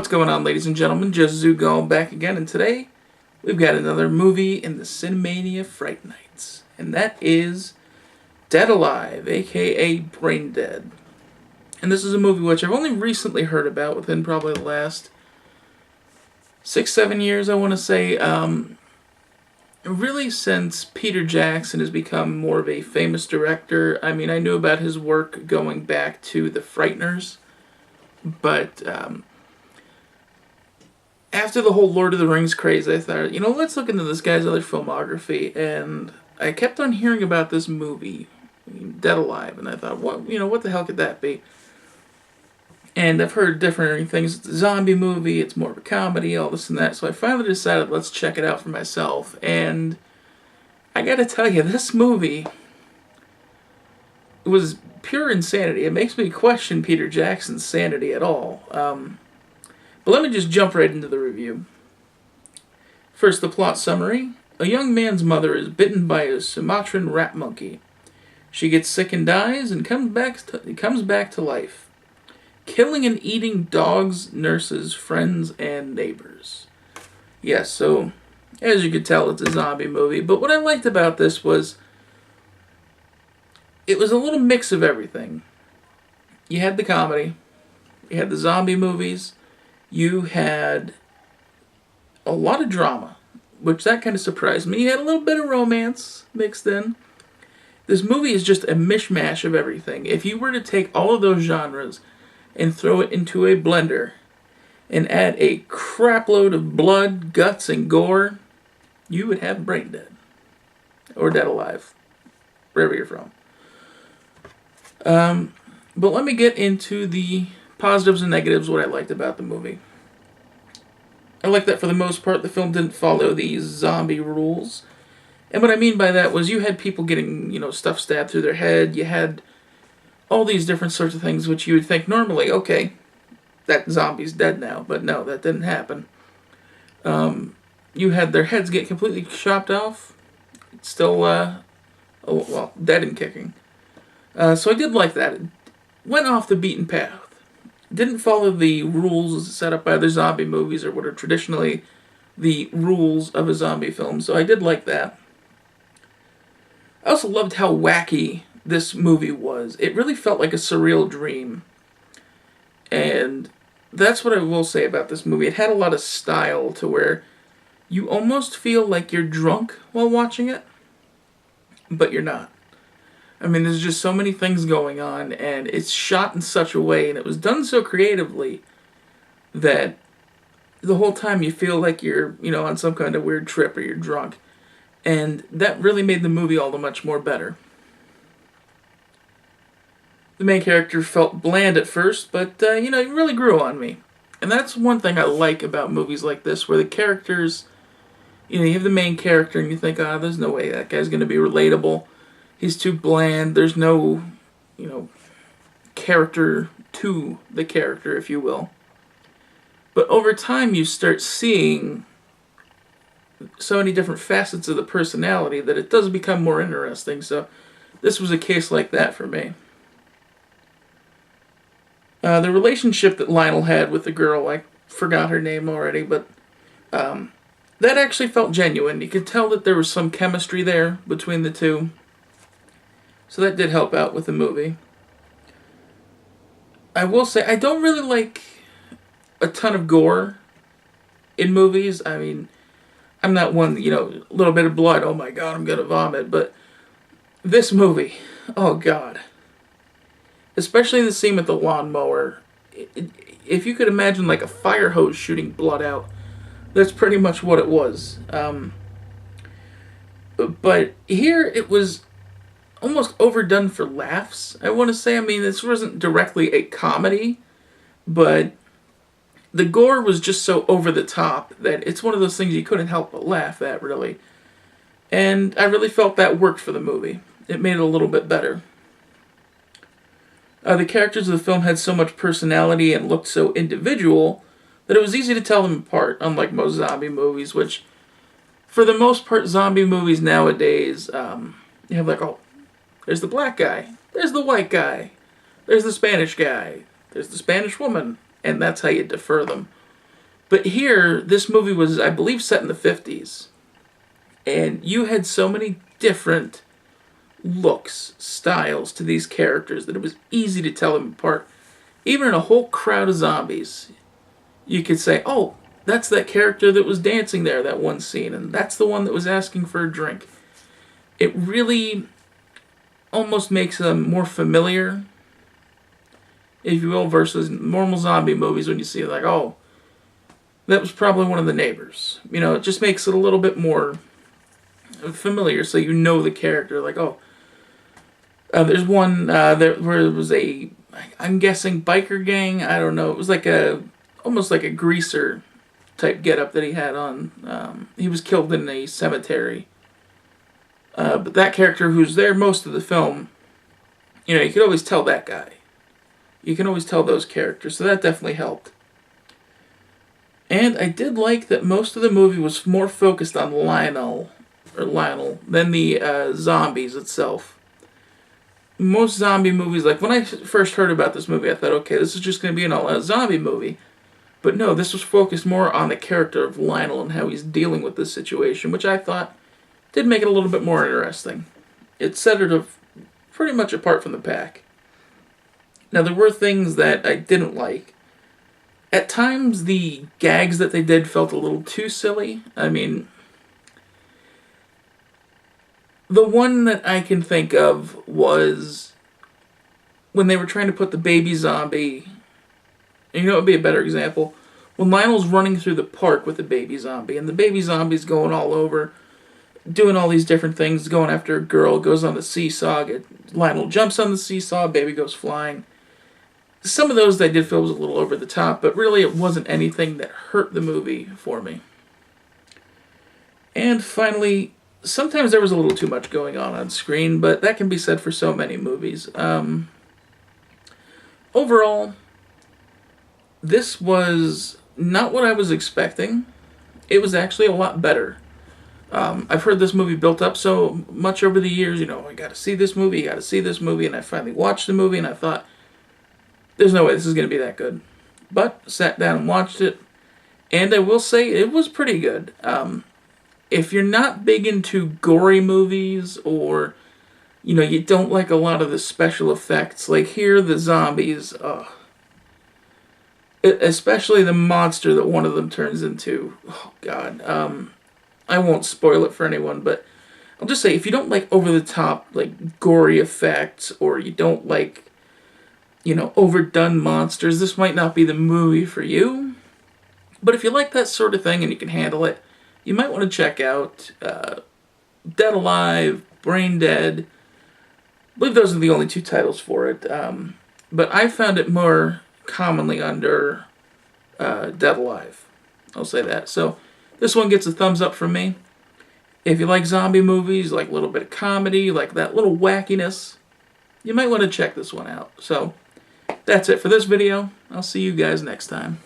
What's going on, ladies and gentlemen? Just Zugal back again, and today we've got another movie in the Cinemania Fright Nights, and that is Dead Alive, aka Braindead. And this is a movie which I've only recently heard about within probably the last 6-7 years, I want to say. Really since Peter Jackson has become more of a famous director. I mean, I knew about his work going back to The Frighteners, but after the whole Lord of the Rings craze, I thought, let's look into this guy's other filmography, and I kept on hearing about this movie, Dead Alive, and I thought, what the hell could that be? And I've heard different things. It's a zombie movie, it's more of a comedy, all this and that. So I finally decided, let's check it out for myself. And I gotta tell you, this movie, it was pure insanity. It makes me question Peter Jackson's sanity at all. But let me just jump right into the review. First, the plot summary. A young man's mother is bitten by a Sumatran rat monkey. She gets sick and dies and comes back to life, killing and eating dogs, nurses, friends, and neighbors. Yes, so as you could tell, it's a zombie movie. But what I liked about this was it was a little mix of everything. You had the comedy, you had the zombie movies, you had a lot of drama, which that kind of surprised me. You had a little bit of romance mixed in. This movie is just a mishmash of everything. If you were to take all of those genres and throw it into a blender and add a crapload of blood, guts, and gore, you would have Braindead. Or Dead Alive. Wherever you're from. But let me get into the positives and negatives, what I liked about the movie. I like that for the most part the film didn't follow these zombie rules. And what I mean by that was you had people getting, stuff stabbed through their head. You had all these different sorts of things which you would think normally, okay, that zombie's dead now. But no, that didn't happen. You had their heads get completely chopped off. Still, dead and kicking. So I did like that. It went off the beaten path. Didn't follow the rules set up by other zombie movies or what are traditionally the rules of a zombie film. So I did like that. I also loved how wacky this movie was. It really felt like a surreal dream. And that's what I will say about this movie. It had a lot of style to where you almost feel like you're drunk while watching it, but you're not. I mean, there's just so many things going on, and it's shot in such a way, and it was done so creatively that the whole time you feel like you're, on some kind of weird trip or you're drunk. And that really made the movie all the much more better. The main character felt bland at first, but, he really grew on me. And that's one thing I like about movies like this, where the characters, you have the main character and you think, there's no way that guy's going to be relatable. He's too bland. There's no, character to the character, if you will. But over time, you start seeing so many different facets of the personality that it does become more interesting. So this was a case like that for me. The relationship that Lionel had with the girl, I forgot her name already, but that actually felt genuine. You could tell that there was some chemistry there between the two. So that did help out with the movie. I will say, I don't really like a ton of gore in movies. I mean, I'm not one, a little bit of blood, oh my god, I'm gonna vomit. But this movie, oh god. Especially the scene with the lawnmower. If you could imagine like a fire hose shooting blood out, that's pretty much what it was. But here it was almost overdone for laughs, I want to say. I mean, this wasn't directly a comedy, but the gore was just so over the top that it's one of those things you couldn't help but laugh at, really. And I really felt that worked for the movie. It made it a little bit better. The characters of the film had so much personality and looked so individual that it was easy to tell them apart, unlike most zombie movies, which, for the most part, zombie movies nowadays, you have like, there's the black guy, there's the white guy, there's the Spanish guy, there's the Spanish woman, and that's how you defer them. But here, this movie was, I believe, set in the 50s. And you had so many different looks, styles to these characters that it was easy to tell them apart. Even in a whole crowd of zombies, you could say, oh, that's that character that was dancing there, that one scene, and that's the one that was asking for a drink. It really almost makes them more familiar, if you will, versus normal zombie movies when you see like, oh, that was probably one of the neighbors. You know, it just makes it a little bit more familiar, so you know the character. Like, oh, there's one there where it was a, I'm guessing, biker gang. I don't know. It was like almost like a greaser type getup that he had on. He was killed in a cemetery. But that character who's there most of the film, you know, you could always tell that guy. You can always tell those characters, so that definitely helped. And I did like that most of the movie was more focused on Lionel than the zombies itself. Most zombie movies, like when I first heard about this movie, I thought, okay, this is just going to be a zombie movie. But no, this was focused more on the character of Lionel and how he's dealing with this situation, which I thought did make it a little bit more interesting. It set it pretty much apart from the pack. Now, there were things that I didn't like. At times, the gags that they did felt a little too silly. I mean, the one that I can think of was when they were trying to put the baby zombie. And you know what would be a better example? When Lionel's running through the park with the baby zombie, and the baby zombie's going all over, doing all these different things, going after a girl, goes on the seesaw, Lionel jumps on the seesaw, baby goes flying. Some of those I did feel was a little over the top, but really it wasn't anything that hurt the movie for me. And finally, sometimes there was a little too much going on screen, but that can be said for so many movies. Overall, this was not what I was expecting. It was actually a lot better. I've heard this movie built up so much over the years, you know, I gotta see this movie, and I finally watched the movie, and I thought, there's no way this is going to be that good. But sat down and watched it, and I will say it was pretty good. If you're not big into gory movies, or, you know, you don't like a lot of the special effects, like here, the zombies, especially the monster that one of them turns into, oh god, I won't spoil it for anyone, but I'll just say, if you don't like over-the-top, like, gory effects, or you don't like, you know, overdone monsters, this might not be the movie for you. But if you like that sort of thing and you can handle it, you might want to check out Dead Alive, Braindead. I believe those are the only two titles for it. But I found it more commonly under Dead Alive. I'll say that. So this one gets a thumbs up from me. If you like zombie movies, like a little bit of comedy, like that little wackiness, you might want to check this one out. So that's it for this video. I'll see you guys next time.